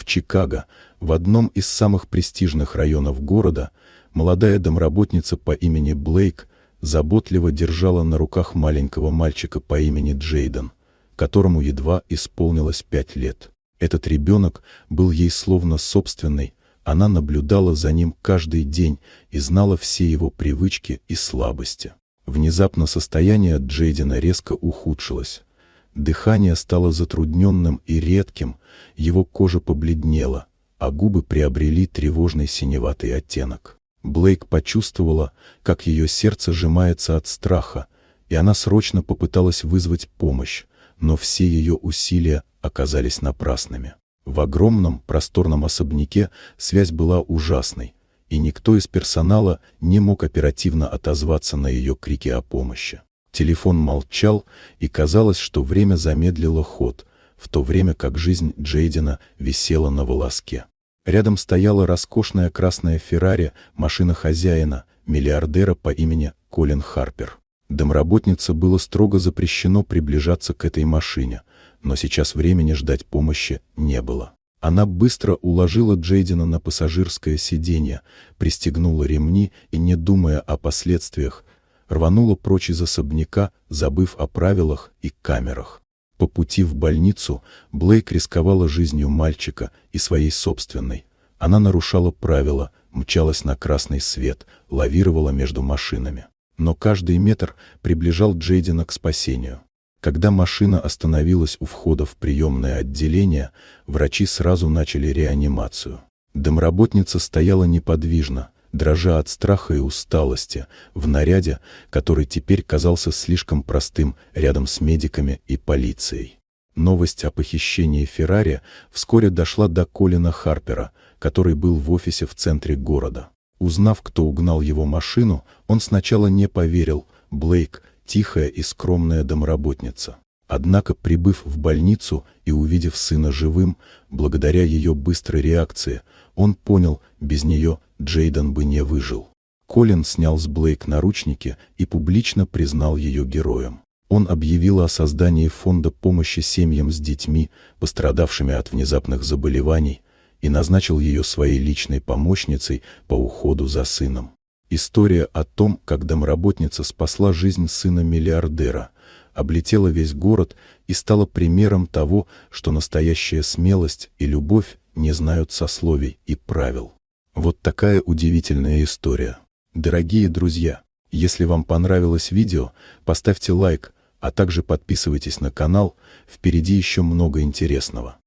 Чикаго, в одном из самых престижных районов города, молодая домработница по имени Блейк заботливо держала на руках маленького мальчика по имени Джейден, которому едва исполнилось 5 лет. Этот ребенок был ей словно собственный, она наблюдала за ним каждый день и знала все его привычки и слабости. Внезапно состояние Джейдена резко ухудшилось. Дыхание стало затрудненным и редким, его кожа побледнела, а губы приобрели тревожный синеватый оттенок. Блейк почувствовала, как ее сердце сжимается от страха, и она срочно попыталась вызвать помощь, но все ее усилия оказались напрасными. В огромном просторном особняке связь была ужасной, и никто из персонала не мог оперативно отозваться на ее крики о помощи. Телефон молчал, и казалось, что время замедлило ход, в то время как жизнь Джейдена висела на волоске. Рядом стояла роскошная красная Феррари, машина хозяина, миллиардера по имени Колин Харпер. Домработнице было строго запрещено приближаться к этой машине, но сейчас времени ждать помощи не было. Она быстро уложила Джейдена на пассажирское сиденье, пристегнула ремни и, не думая о последствиях, рванула прочь из особняка, забыв о правилах и камерах. По пути в больницу Блейк рисковала жизнью мальчика и своей собственной. Она нарушала правила, мчалась на красный свет, лавировала между машинами. Но каждый метр приближал Джейдена к спасению. Когда машина остановилась у входа в приемное отделение, врачи сразу начали реанимацию. Домработница стояла неподвижно, дрожа от страха и усталости, в наряде, который теперь казался слишком простым рядом с медиками и полицией. Новость о похищении Феррари вскоре дошла до Колина Харпера, который был в офисе в центре города. Узнав, кто угнал его машину, он сначала не поверил: Блейк — тихая и скромная домработница. Однако, прибыв в больницу и увидев сына живым, благодаря ее быстрой реакции, он понял, без нее Джейден бы не выжил. Колин снял с Блейк наручники и публично признал ее героем. Он объявил о создании фонда помощи семьям с детьми, пострадавшими от внезапных заболеваний, и назначил ее своей личной помощницей по уходу за сыном. История о том, как домработница спасла жизнь сына миллиардера, облетела весь город и стала примером того, что настоящая смелость и любовь не знают сословий и правил. Вот такая удивительная история. Дорогие друзья, если вам понравилось видео, поставьте лайк, а также подписывайтесь на канал, впереди еще много интересного.